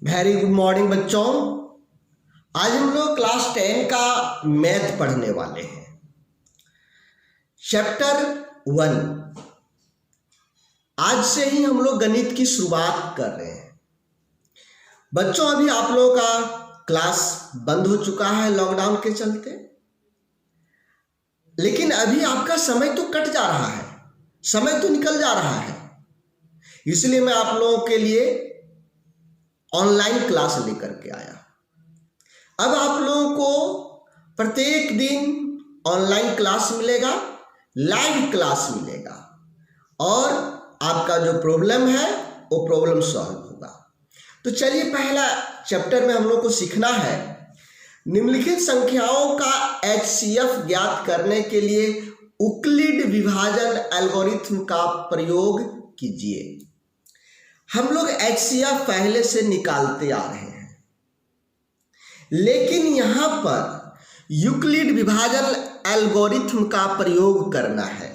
Very good morning बच्चों। आज हम लोग क्लास 10 का मैथ पढ़ने वाले हैं। चैप्टर 1। आज से ही हम लोग गणित की शुरुआत कर रहे हैं। बच्चों अभी आप लोगों का क्लास बंद हो चुका है लॉकडाउन के चलते, लेकिन अभी आपका समय तो कट जा रहा है, समय तो निकल जा रहा है। इसलिए मैं आप लोगों के लिए ऑनलाइन क्लास लेकर के आया। अब आप लोगों को प्रत्येक दिन ऑनलाइन क्लास मिलेगा, लाइव क्लास मिलेगा, और आपका जो प्रॉब्लम है वो प्रॉब्लम सॉल्व होगा। तो चलिए, पहला चैप्टर में हम लोग को सीखना है निम्नलिखित संख्याओं का एचसीएफ ज्ञात करने के लिए यूक्लिड विभाजन एल्गोरिथ्म का प्रयोग कीजिए। हम लोग एचसीएफ पहले से निकालते आ रहे हैं, लेकिन यहां पर यूक्लिड विभाजन एल्गोरिथ्म का प्रयोग करना है।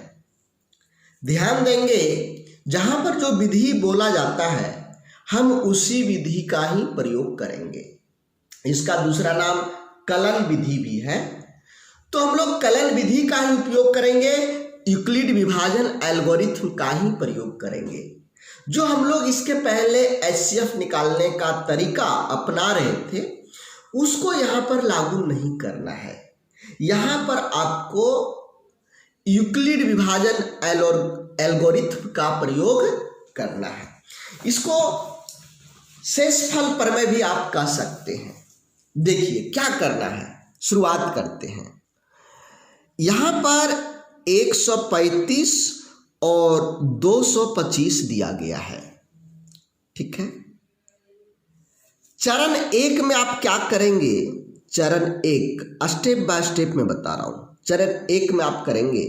ध्यान देंगे, जहां पर जो विधि बोला जाता है हम उसी विधि का ही प्रयोग करेंगे। इसका दूसरा नाम कलन विधि भी है। तो हम लोग कलन विधि का ही उपयोग करेंगे, यूक्लिड विभाजन एल्गोरिथ्म का ही प्रयोग करेंगे। जो हम लोग इसके पहले एचसीएफ निकालने का तरीका अपना रहे थे उसको यहाँ पर लागू नहीं करना है। यहाँ पर आपको यूक्लिड विभाजन एल्गोरिथ्म का प्रयोग करना है। इसको शेषफल प्रमेय भी आप कह सकते हैं। देखिए क्या करना है, शुरुआत करते हैं। यहाँ पर 135 और 225 दिया गया है, ठीक है। चरण 1 में आप क्या करेंगे? चरण 1 स्टेप बाय स्टेप में बता रहा हूं। चरण 1 में आप करेंगे,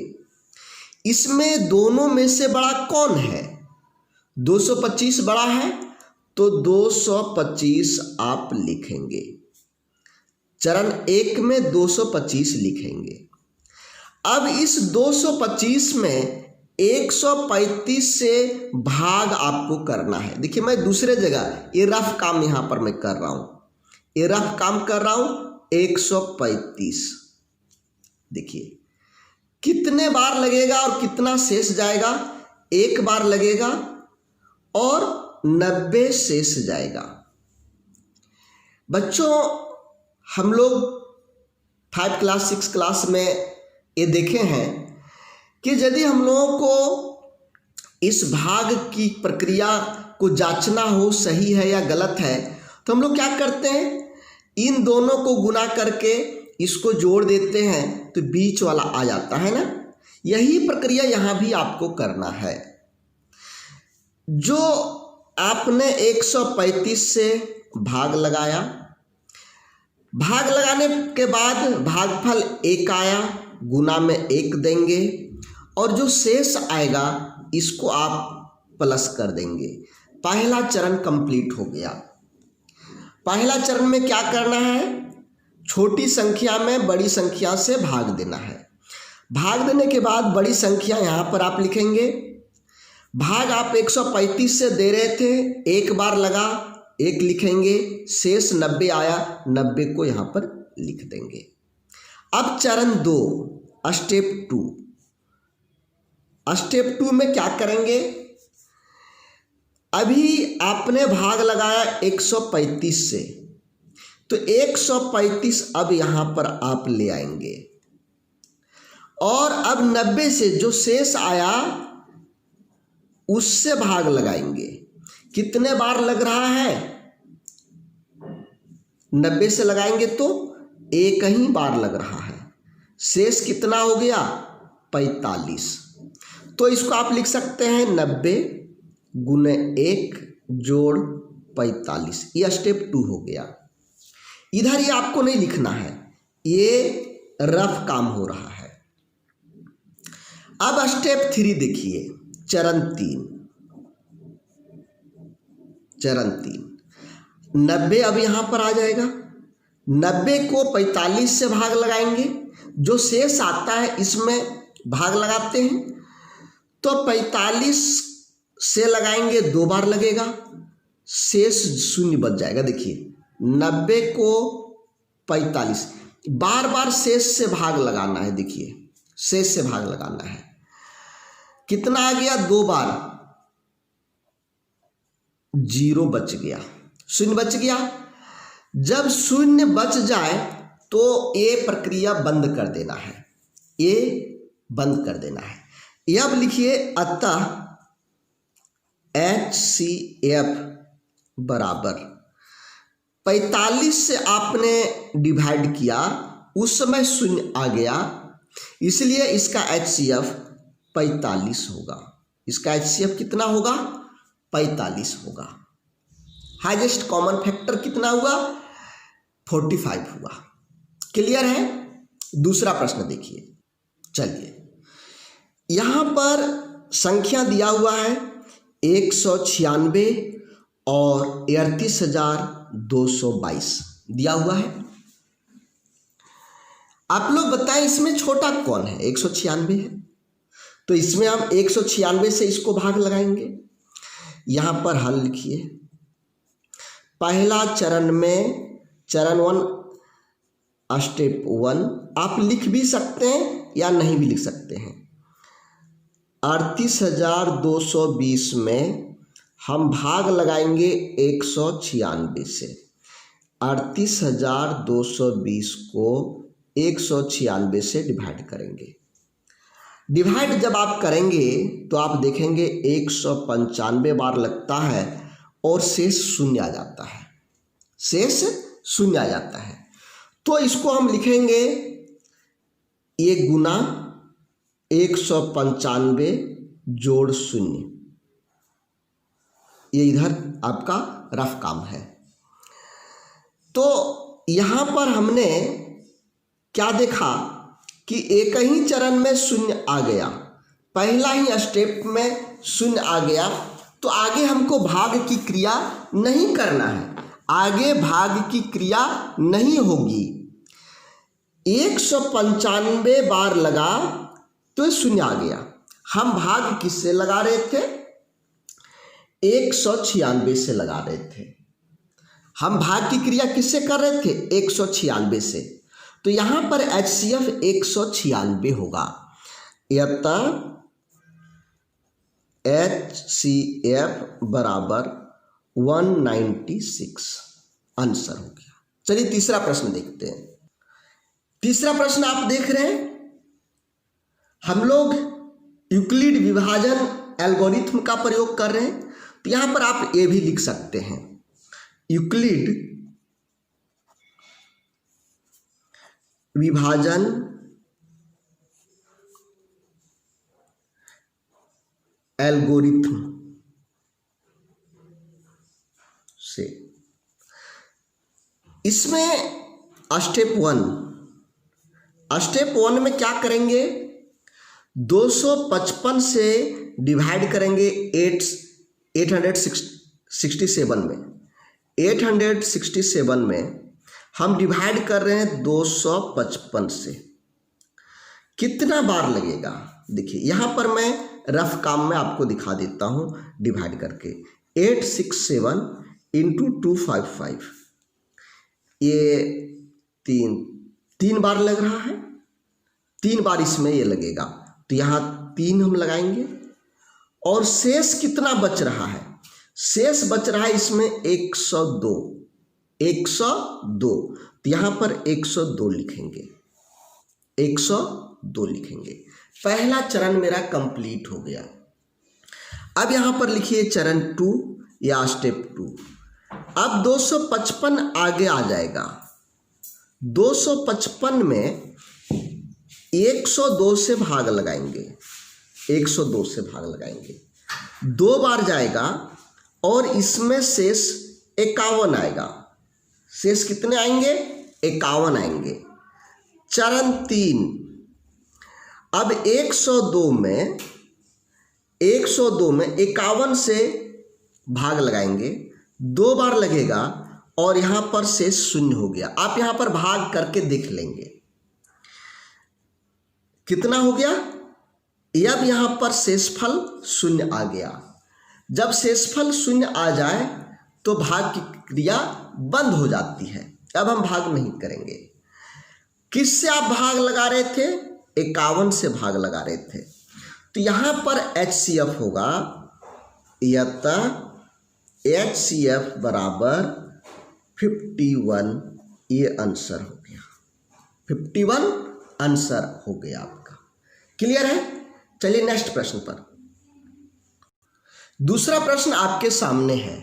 इसमें दोनों में से बड़ा कौन है? 225 बड़ा है तो 225 आप लिखेंगे। चरण 1 में 225 लिखेंगे। अब इस 225 में 135 से भाग आपको करना है। देखिए, मैं दूसरे जगह ये रफ काम यहां पर मैं कर रहा हूं, ये रफ काम कर रहा हूं। 135 देखिए कितने बार लगेगा और कितना शेष जाएगा? एक बार लगेगा और 90 शेष जाएगा। बच्चों, हम लोग 5 क्लास 6 क्लास में ये देखे हैं कि यदि हम लोगों को इस भाग की प्रक्रिया को जांचना हो सही है या गलत है, तो हम लोग क्या करते हैं, इन दोनों को गुना करके इसको जोड़ देते हैं तो बीच वाला आ जाता है ना। यही प्रक्रिया यहाँ भी आपको करना है। जो आपने 135 से भाग लगाया, भाग लगाने के बाद भागफल 1 आया, गुना में 1 देंगे और जो शेष आएगा इसको आप प्लस कर देंगे। पहला चरण कंप्लीट हो गया। पहला चरण में क्या करना है? छोटी संख्या में बड़ी संख्या से भाग देना है। भाग देने के बाद बड़ी संख्या यहाँ पर आप लिखेंगे। भाग आप 135 से दे रहे थे, एक बार लगा, 1 लिखेंगे, शेष 90 आया, 90 को यहाँ पर लिख देंगे। अब चरण 2 स्टेप 2। स्टेप 2 में क्या करेंगे? अभी आपने भाग लगाया 135 से, तो 135 अब यहां पर आप ले आएंगे और अब 90 से जो शेष आया उससे भाग लगाएंगे। कितने बार लग रहा है? 90 से लगाएंगे तो एक ही बार लग रहा है। शेष कितना हो गया? 45। तो इसको आप लिख सकते हैं 90 गुने 1 जोड़ 45। ये स्टेप 2 हो गया। इधर ये आपको नहीं लिखना है, ये रफ काम हो रहा है। अब स्टेप 3 देखिए, चरण 3। चरण 3 90 अब यहां पर आ जाएगा। 90 को 45 से भाग लगाएंगे, जो शेष आता है इसमें भाग लगाते हैं। तो 45 से लगाएंगे, 2 बार लगेगा, शेष शून्य बच जाएगा। देखिए 90 को 45, बार बार शेष से भाग लगाना है। देखिए शेष से भाग लगाना है, कितना आ गया, 2 बार, 0 बच गया, शून्य बच गया। जब शून्य बच जाए तो ये प्रक्रिया बंद कर देना है, ये बंद कर देना है। अब लिखिए अतः HCF बराबर 45 से आपने डिवाइड किया, उस समय शून्य आ गया, इसलिए इसका HCF 45 होगा। इसका HCF कितना होगा, 45 होगा। हाईएस्ट कॉमन फैक्टर कितना हुआ, 45 हुआ। क्लियर है। दूसरा प्रश्न देखिए। चलिए यहां पर संख्या दिया हुआ है 196 और 38,222 दिया हुआ है। आप लोग बताएं इसमें छोटा कौन है, 196 है, तो इसमें हम 196 से इसको भाग लगाएंगे। यहां पर हल लिखिए। पहला चरण में, चरण 1 स्टेप 1 आप लिख भी सकते हैं या नहीं भी लिख सकते हैं। 38,220 में हम भाग लगाएंगे 196 से। 38,220 को 196 से डिवाइड करेंगे। डिवाइड जब आप करेंगे तो आप देखेंगे 195 बार लगता है और शेष शून्य आ जाता है, शेष शून्य आ जाता है। तो इसको हम लिखेंगे ये गुना 195 जोड़ शून्य, ये इधर आपका रफ काम है। तो यहां पर हमने क्या देखा कि एक ही चरण में शून्य आ गया, पहला ही स्टेप में शून्य आ गया, तो आगे हमको भाग की क्रिया नहीं करना है, आगे भाग की क्रिया नहीं होगी। 195 बार लगा तो शून्य आ गया। हम भाग किससे लगा रहे थे, 196 से लगा रहे थे। हम भाग की क्रिया किससे कर रहे थे, 196 से। तो यहां पर HCF 196 होगा। अतः HCF बराबर 196 आंसर हो गया। चलिए तीसरा प्रश्न देखते हैं। तीसरा प्रश्न आप देख रहे हैं, हम लोग यूक्लिड विभाजन एल्गोरिथम का प्रयोग कर रहे हैं। तो यहां पर आप ये भी लिख सकते हैं, यूक्लिड विभाजन एल्गोरिथम से। इसमें स्टेप 1 में क्या करेंगे, 255 से डिवाइड करेंगे 867 में। 867 में हम डिवाइड कर रहे हैं 255 से। कितना बार लगेगा, देखिए यहां पर मैं रफ काम में आपको दिखा देता हूं डिवाइड करके। 867 इंटू 255, ये तीन बार लग रहा है, 3 बार इसमें ये लगेगा, तो यहाँ 3 हम लगाएंगे। और शेष कितना बच रहा है, शेष बच रहा है इसमें 102। तो यहाँ पर 102 लिखेंगे, 102 लिखेंगे। पहला चरण मेरा कंप्लीट हो गया। अब यहाँ पर लिखिए चरण 2 या स्टेप 2। अब 255 आगे आ जाएगा। 255 में 102 से भाग लगाएंगे, 102 से भाग लगाएंगे, 2 बार जाएगा और इसमें शेष 51 आएगा। शेष कितने आएंगे, 51 आएंगे। चरण 3, अब 102 में 51 से भाग लगाएंगे, 2 बार लगेगा और यहां पर शेष शून्य हो गया। आप यहां पर भाग करके देख लेंगे कितना हो गया। अब यहां पर शेषफल शून्य आ गया। जब शेषफल शून्य आ जाए तो भाग की क्रिया बंद हो जाती है। अब हम भाग नहीं करेंगे। किससे आप भाग लगा रहे थे? 51 से भाग लगा रहे थे। तो यहाँ पर HCF होगा, अतः HCF बराबर 51, ये आंसर हो गया। 51 आंसर हो गया आपका। क्लियर है? चलिए नेक्स्ट प्रश्न पर। दूसरा प्रश्न आपके सामने है।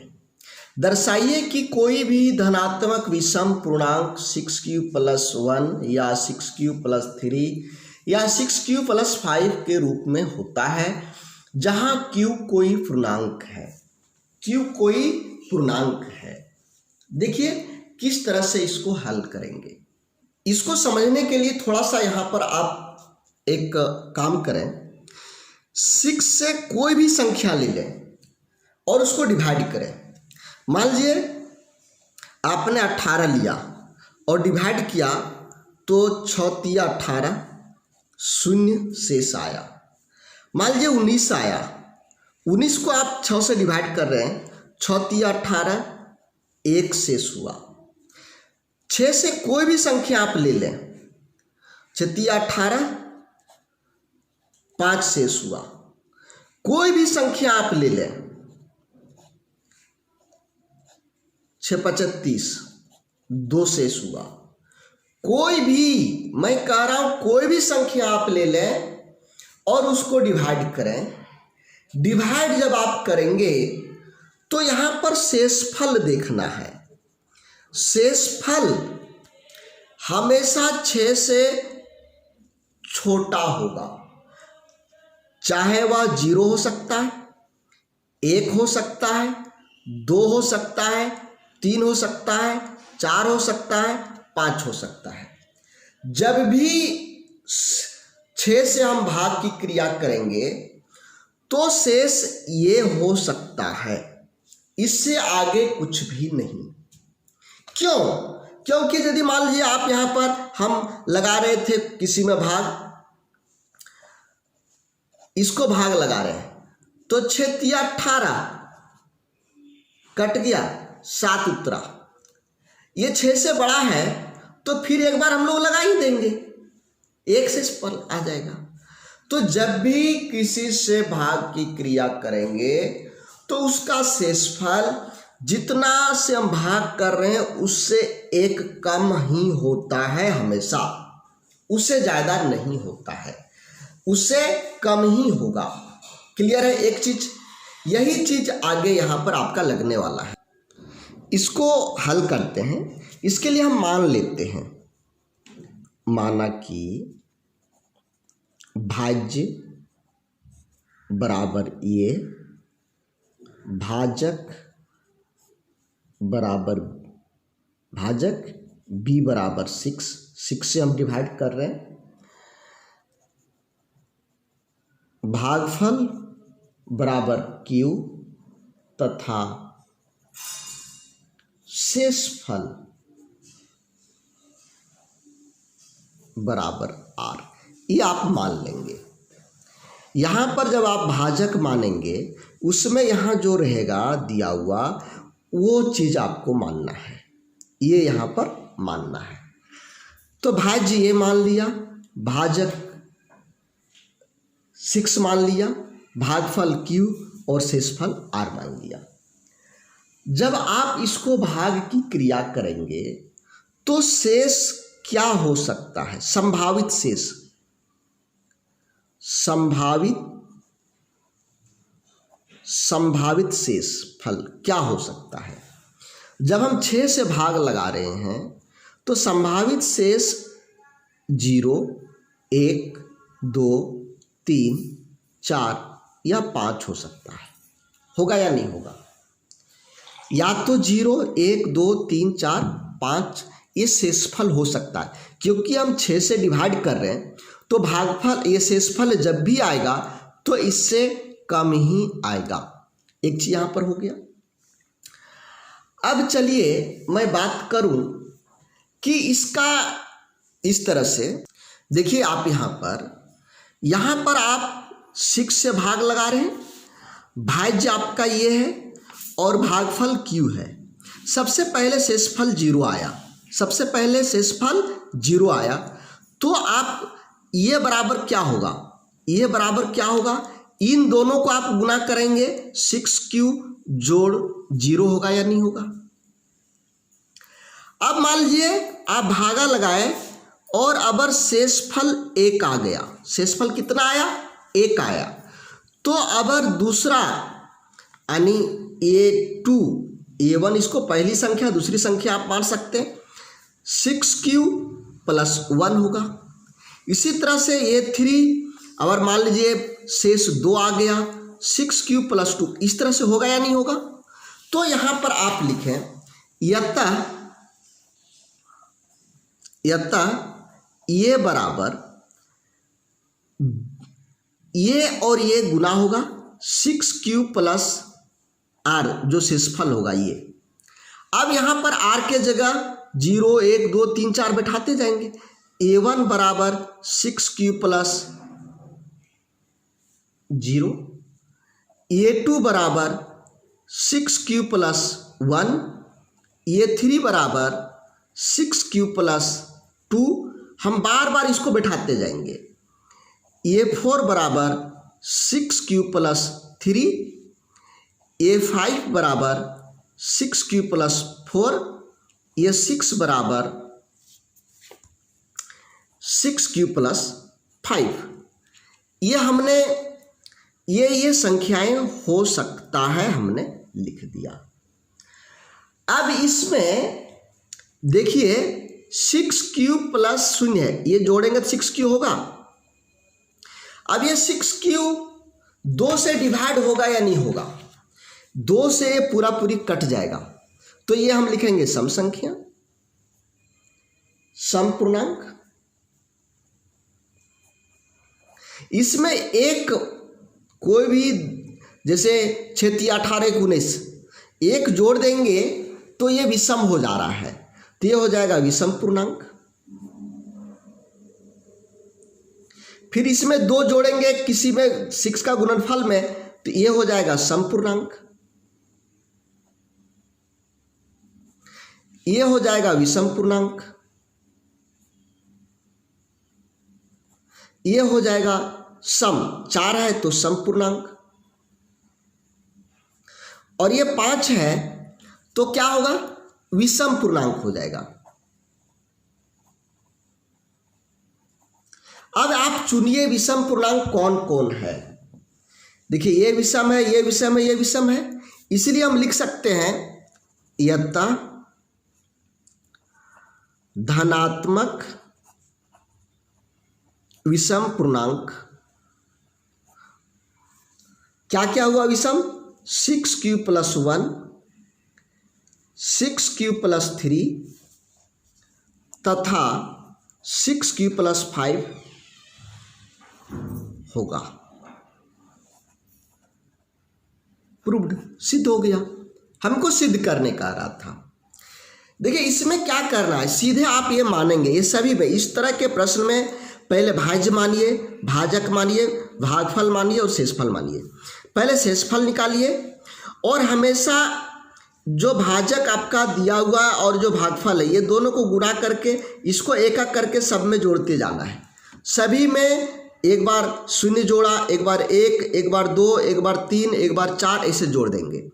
दर्शाइए कि कोई भी धनात्मक विषम पूर्णांक 6q + 1 या 6q + 3 या 6q + 5 के रूप में होता है, जहां q कोई पूर्णांक है। q कोई पूर्णांक है। देखिए किस तरह से इसको हल करेंगे। इसको समझने के लिए थोड़ा सा यहाँ पर आप एक काम करें। 6 से कोई भी संख्या ले लें और उसको डिवाइड करें। मान लीजिए आपने 18 लिया और डिवाइड किया तो 6 × 18, 0 शेष आया। मान लीजिए 19 आया, 19 को आप 6 से डिवाइड कर रहे हैं, 6 × 18, 1 शेष हुआ। 6 से कोई भी संख्या आप ले लें, 6 × 18, 5 शेष हुआ। कोई भी संख्या आप ले लें, 6 × 35, 2 शेष हुआ। कोई भी, मैं कह रहा हूं कोई भी संख्या आप ले लें और उसको डिवाइड करें। डिवाइड जब आप करेंगे तो यहां पर शेषफल देखना है। शेषफल हमेशा 6 से छोटा होगा, चाहे वह 0 हो सकता है, 1 हो सकता है, 2 हो सकता है, 3 हो सकता है, 4 हो सकता है, 5 हो सकता है। जब भी 6 से हम भाग की क्रिया करेंगे तो शेष ये हो सकता है, इससे आगे कुछ भी नहीं। क्यों? क्योंकि यदि मान लीजिए आप यहां पर हम लगा रहे थे किसी में भाग, इसको भाग लगा रहे हैं तो 6 × 18 कट गया, 7 उतरा। ये 6 से बड़ा है तो फिर एक बार हम लोग लगा ही देंगे, 1 शेषफल आ जाएगा। तो जब भी किसी से भाग की क्रिया करेंगे तो उसका शेषफल जितना से हम भाग कर रहे हैं उससे 1 कम ही होता है, हमेशा उससे ज़्यादा नहीं होता है, उससे कम ही होगा। क्लियर है एक चीज? यही चीज आगे यहाँ पर आपका लगने वाला है। इसको हल करते हैं। इसके लिए हम मान लेते हैं, माना कि भाज्य बराबर ये, भाजक बराबर भाजक b बराबर 6, 6 से हम डिवाइड कर रहे हैं। भागफल बराबर q तथा शेषफल बराबर r, ये आप मान लेंगे। यहाँ पर जब आप भाजक मानेंगे उसमें यहाँ जो रहेगा दिया हुआ वो चीज़ आपको मानना है, ये यहाँ पर मानना है। तो भाज्य ये मान लिया, भाजक 6 मान लिया, भागफल q और शेषफल r मान लिया। जब आप इसको भाग की क्रिया करेंगे तो शेष क्या हो सकता है? संभावित शेष, संभावित शेष फल क्या हो सकता है? जब हम 6 से भाग लगा रहे हैं तो संभावित शेष 0, 1, 2, 3, 4 या 5 हो सकता है। होगा या नहीं होगा? या तो 0, 1, 2, 3, 4, 5 ये शेषफल हो सकता है, क्योंकि हम 6 से डिवाइड कर रहे हैं तो भागफल, ये शेषफल जब भी आएगा तो इससे कम ही आएगा। एक चीज यहां पर हो गया। अब चलिए मैं बात करूं कि इसका इस तरह से देखिए, आप यहां पर आप 6 से भाग लगा रहे हैं, भाज्य आपका ये है और भागफल q है। सबसे पहले शेषफल 0 आया, सबसे पहले शेषफल 0 आया, तो आप ये बराबर क्या होगा, ये बराबर क्या होगा, इन दोनों को आप गुना करेंगे 6q जोड़ 0 होगा या नहीं होगा। अब मान लीजिए आप भागा लगाए और अबर शेषफल 1 आ गया, शेषफल कितना आया, 1 आया, तो अबर दूसरा यानी a2 a1 इसको पहली संख्या दूसरी संख्या आप मान सकते हैं, 6q प्लस 1 होगा। इसी तरह से a3 अगर मान लीजिए शेष 2 आ गया, 6q प्लस 2, इस तरह से होगा या नहीं होगा। तो यहाँ पर आप लिखें यथा ये बराबर ये और ये गुना होगा 6q प्लस r जो शेषफल होगा ये। अब यहाँ पर r के जगह 0 1 2 3 4 बैठाते जाएंगे। a1 बराबर 6q प्लस 0, a2 बराबर 6q प्लस 1, a3 बराबर 6q प्लस 2, हम बार बार इसको बैठाते जाएंगे। a4 बराबर 6q प्लस 3, a5 बराबर 6q प्लस 4, a6 बराबर 6q प्लस 5। ये हमने ये संख्याएं हो सकता है हमने लिख दिया। अब इसमें देखिए 6q प्लस 0 है, ये जोड़ेंगे तो 6q होगा। अब ये 6q 2 से डिवाइड होगा या नहीं होगा, 2 से पूरा पूरी कट जाएगा, तो ये हम लिखेंगे सम संख्या, सम पूर्णांक। इसमें एक कोई भी जैसे 6 3 18 19 एक जोड़ देंगे तो ये विषम हो जा रहा है, तो ये हो जाएगा विषम पूर्णांक। फिर इसमें 2 जोड़ेंगे किसी में 6 का गुणनफल में, तो ये हो जाएगा सम पूर्णांक, ये हो जाएगा विषम पूर्णांक, ये हो जाएगा सम। 4 है तो सम पूर्णांक, और ये 5 है तो क्या होगा, विषम पूर्णांक हो जाएगा। अब आप चुनिए विषम पूर्णांक कौन कौन है। देखिए ये विषम है, ये विषम है, ये विषम है, इसलिए हम लिख सकते हैं यथा धनात्मक विषम पूर्णांक। क्या क्या हुआ विषम, 6q प्लस 1, 6q प्लस 3 तथा 6q प्लस 5 होगा। प्रूव्ड, सिद्ध हो गया। हमको सिद्ध करने का रहा था। देखिए इसमें क्या करना है, सीधे आप ये मानेंगे, ये सभी में इस तरह के प्रश्न में पहले भाज्य मानिए, भाजक मानिए, भागफल मानिए और शेषफल मानिए। पहले शेषफल निकालिए और हमेशा जो भाजक आपका दिया हुआ और जो भागफल है ये दोनों को गुणा करके इसको एक एक करके सब में जोड़ते जाना है। सभी में एक बार 0 जोड़ा, एक बार 1, एक बार 2, एक बार 3, एक बार 4, ऐसे जोड़ देंगे।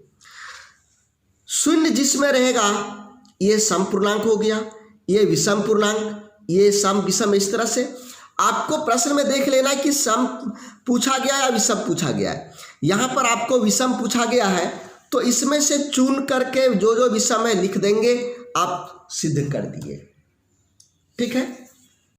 0 जिसमें रहेगा ये सम पूर्णांक हो गया, ये विषम पूर्णांक, ये सम विषम। इस तरह से आपको प्रश्न में देख लेना कि सम पूछा गया या विषम पूछा गया है। यहाँ पर आपको विषम पूछा गया है तो इसमें से चुन करके जो जो विषम है लिख देंगे, आप सिद्ध कर दिए। ठीक है।